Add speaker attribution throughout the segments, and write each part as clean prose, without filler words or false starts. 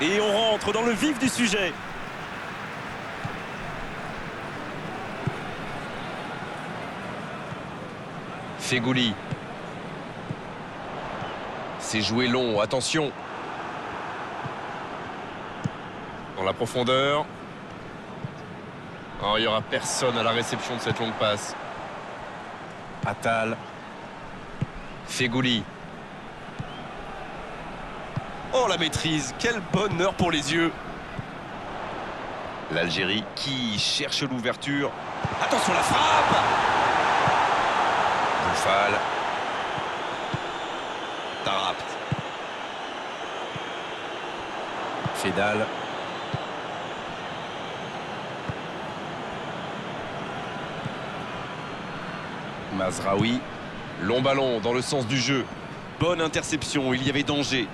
Speaker 1: Et on rentre dans le vif du sujet.
Speaker 2: Fegouli. C'est joué long, attention. Dans la profondeur. Oh, il n'y aura personne à la réception de cette longue passe. Attal. Fegouli.
Speaker 1: Oh, la maîtrise, quel bonheur pour les yeux.
Speaker 2: L'Algérie qui cherche l'ouverture.
Speaker 1: Attention la frappe.
Speaker 2: Boufal. Tarapt. Fedal. Mazraoui. Long ballon dans le sens du jeu.
Speaker 1: Bonne interception, il y avait danger.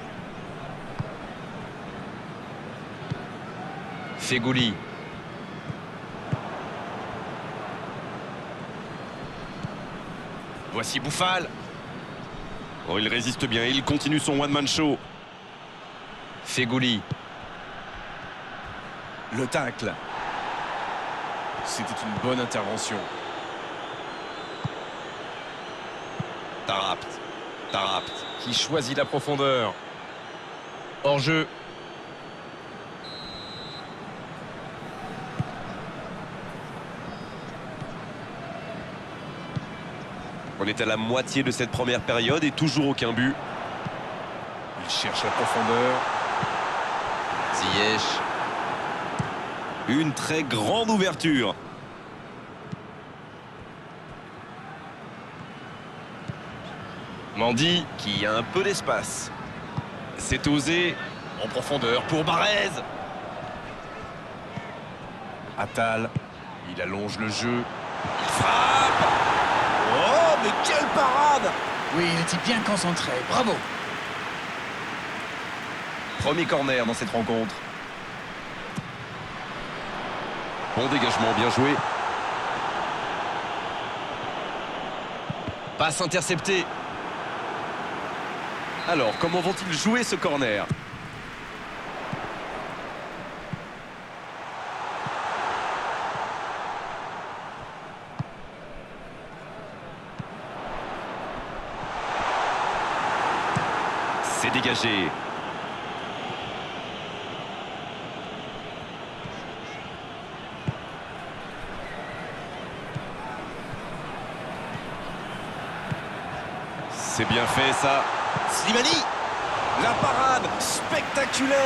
Speaker 2: Fegouli. Voici Boufal.
Speaker 1: Oh, il résiste bien, il continue son one-man show.
Speaker 2: Fegouli.
Speaker 1: Le tacle.
Speaker 2: C'était une bonne intervention. Tarapt. Tarapt. Qui choisit la profondeur. Hors-jeu.
Speaker 1: On est à la moitié de cette première période et toujours aucun but.
Speaker 2: Il cherche la profondeur. Ziyech.
Speaker 1: Une très grande ouverture.
Speaker 2: Mendy qui a un peu d'espace.
Speaker 1: C'est osé.
Speaker 2: En profondeur pour Barrez. Attal. Il allonge le jeu.
Speaker 1: Il frappe. Oh, mais quelle parade!
Speaker 3: Oui, il était bien concentré. Bravo.
Speaker 2: Premier corner dans cette rencontre.
Speaker 1: Bon dégagement, bien joué.
Speaker 2: Passe interceptée.
Speaker 1: Alors, comment vont-ils jouer ce corner? C'est dégagé. C'est bien fait ça. Slimani. La parade spectaculaire.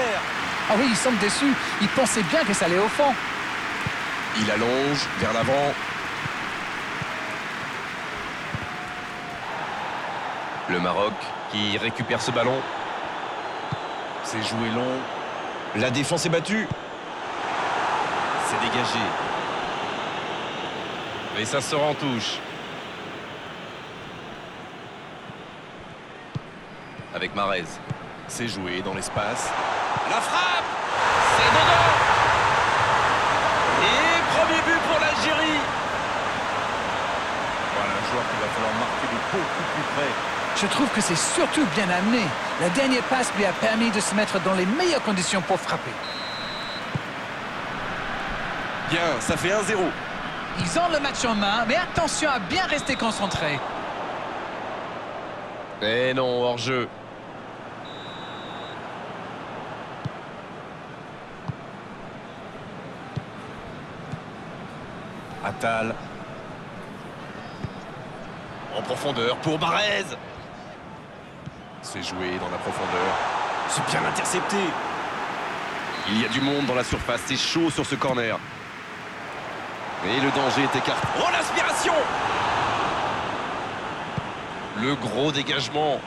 Speaker 3: Ah oui, il semble déçu. Il pensait bien que ça allait au fond.
Speaker 2: Il allonge vers l'avant. Le Maroc qui récupère ce ballon. C'est joué long. La défense est battue.
Speaker 1: C'est dégagé.
Speaker 2: Mais ça sort en touche. Avec Marez. C'est joué dans l'espace.
Speaker 1: La frappe. C'est dedans. Et premier but pour l'Algérie.
Speaker 2: Voilà un joueur qu'il va falloir marquer de beaucoup plus près.
Speaker 3: Je trouve que c'est surtout bien amené. La dernière passe lui a permis de se mettre dans les meilleures conditions pour frapper.
Speaker 1: Bien, ça fait 1-0.
Speaker 3: Ils ont le match en main, mais attention à bien rester concentré.
Speaker 2: Eh non, hors-jeu. Attal. En profondeur pour Barrez. C'est joué dans la profondeur.
Speaker 1: C'est bien intercepté. Il y a du monde dans la surface. C'est chaud sur ce corner. Et le danger est écarté. Oh, l'aspiration!
Speaker 2: Le gros dégagement.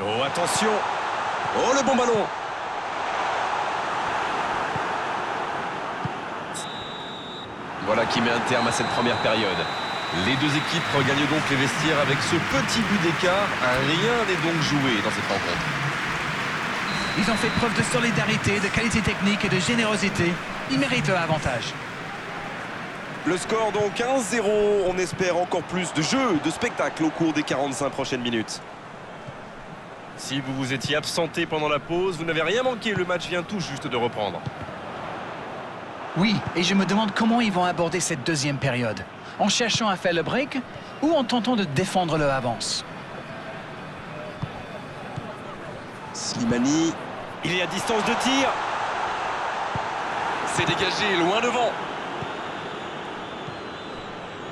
Speaker 1: Oh, attention! Oh, le bon ballon!
Speaker 2: Voilà qui met un terme à cette première période. Les deux équipes regagnent donc les vestiaires avec ce petit but d'écart. Rien n'est donc joué dans cette rencontre.
Speaker 3: Ils ont fait preuve de solidarité, de qualité technique et de générosité. Ils méritent leur avantage.
Speaker 1: Le score donc 1-0. On espère encore plus de jeu, de spectacle au cours des 45 prochaines minutes.
Speaker 2: Si vous vous étiez absenté pendant la pause, vous n'avez rien manqué. Le match vient tout juste de reprendre.
Speaker 3: Oui, et je me demande comment ils vont aborder cette deuxième période. En cherchant à faire le break ou en tentant de défendre leur avance.
Speaker 1: Slimani, il est à distance de tir. C'est dégagé, loin devant.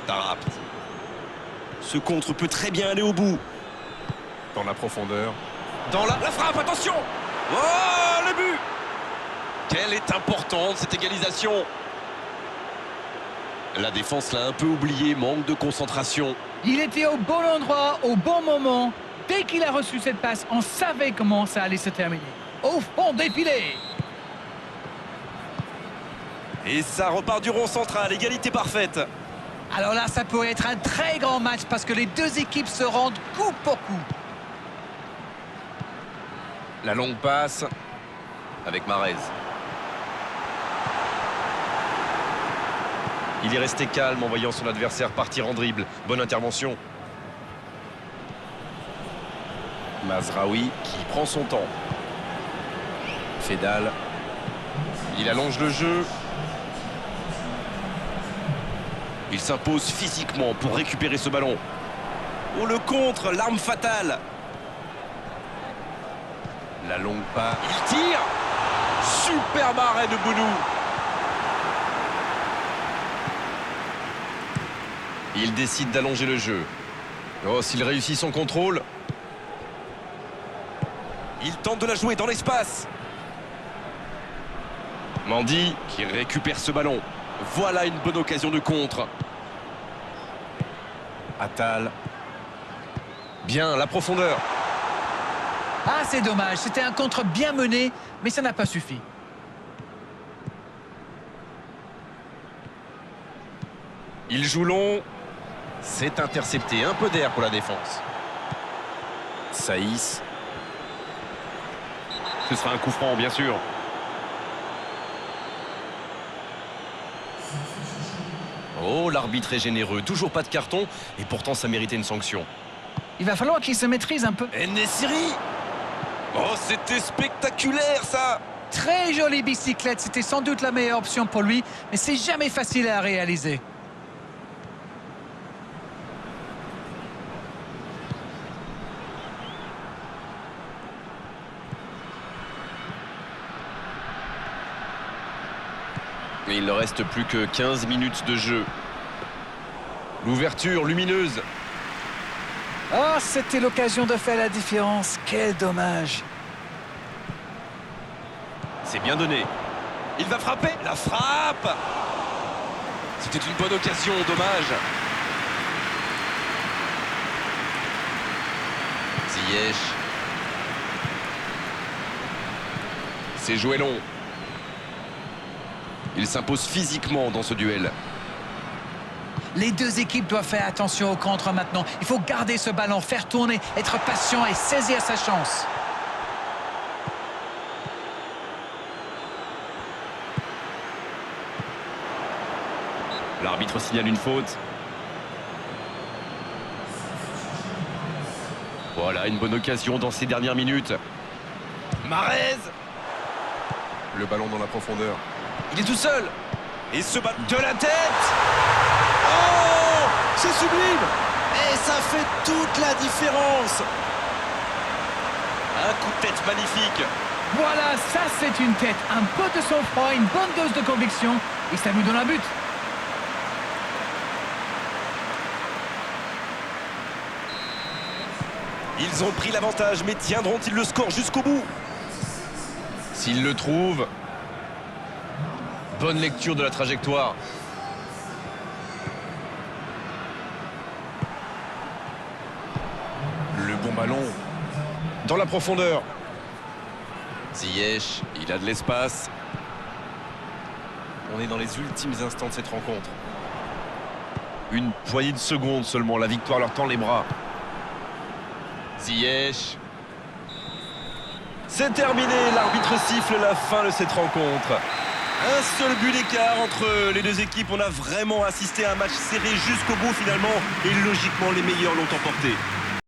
Speaker 1: Tarap. Ce contre peut très bien aller au bout.
Speaker 2: Dans la profondeur.
Speaker 1: Dans la frappe, attention. Oh, le but. Quelle est importante cette égalisation. La défense l'a un peu oublié, manque de concentration.
Speaker 3: Il était au bon endroit, au bon moment. Dès qu'il a reçu cette passe, on savait comment ça allait se terminer. Au fond des filets.
Speaker 1: Et ça repart du rond central, égalité parfaite.
Speaker 3: Alors là, ça pourrait être un très grand match parce que les deux équipes se rendent coup pour coup.
Speaker 2: La longue passe avec Mahrez. Il est resté calme en voyant son adversaire partir en dribble. Bonne intervention. Mazraoui qui prend son temps. Fedal. Il allonge le jeu.
Speaker 1: Il s'impose physiquement pour récupérer ce ballon. Oh, le contre, l'arme fatale.
Speaker 2: La longue passe.
Speaker 1: Il tire. Superbe arrêt de Bounou.
Speaker 2: Il décide d'allonger le jeu. Oh, s'il réussit son contrôle.
Speaker 1: Il tente de la jouer dans l'espace.
Speaker 2: Mendy
Speaker 1: Qui récupère ce ballon. Voilà une bonne occasion de contre.
Speaker 2: Attal. Bien, la profondeur.
Speaker 3: Ah, c'est dommage. C'était un contre bien mené, mais ça n'a pas suffi.
Speaker 2: Il joue long. C'est intercepté. Un peu d'air pour la défense. Saïs.
Speaker 1: Ce sera un coup franc, bien sûr.
Speaker 2: Oh, l'arbitre est généreux. Toujours pas de carton. Et pourtant, ça méritait une sanction.
Speaker 3: Il va falloir qu'il se maîtrise un peu.
Speaker 1: En-Nesyri. Oh, c'était spectaculaire, ça.
Speaker 3: Très jolie bicyclette. C'était sans doute la meilleure option pour lui, mais c'est jamais facile à réaliser.
Speaker 2: Et il ne reste plus que 15 minutes de jeu. L'ouverture lumineuse.
Speaker 3: Oh, c'était l'occasion de faire la différence. Quel dommage.
Speaker 2: C'est bien donné.
Speaker 1: Il va frapper. La frappe. C'était une bonne occasion, dommage.
Speaker 2: Ziyech. C'est joué long.
Speaker 1: Il s'impose physiquement dans ce duel.
Speaker 3: Les deux équipes doivent faire attention au contre maintenant. Il faut garder ce ballon, faire tourner, être patient et saisir sa chance.
Speaker 1: L'arbitre signale une faute. Voilà une bonne occasion dans ces dernières minutes. Mahrez.
Speaker 2: Le ballon dans la profondeur.
Speaker 1: Il est tout seul. Et ce ballon de la tête. Oh, c'est sublime. Et ça fait toute la différence. Un coup de tête magnifique.
Speaker 3: Voilà, ça c'est une tête. Un peu de sang-froid, une bonne dose de conviction. Et ça nous donne un but.
Speaker 1: Ils ont pris l'avantage, mais tiendront-ils le score jusqu'au bout?
Speaker 2: S'il le trouve. Bonne lecture de la trajectoire. Le bon ballon. Dans la profondeur.
Speaker 1: Ziyech, il a de l'espace.
Speaker 2: On est dans les ultimes instants de cette rencontre. Une poignée de secondes seulement. La victoire leur tend les bras. Ziyech. C'est terminé. L'arbitre siffle la fin de cette rencontre. Un seul but d'écart entre les deux équipes. On a vraiment assisté à un match serré jusqu'au bout finalement. Et logiquement, les meilleurs l'ont emporté.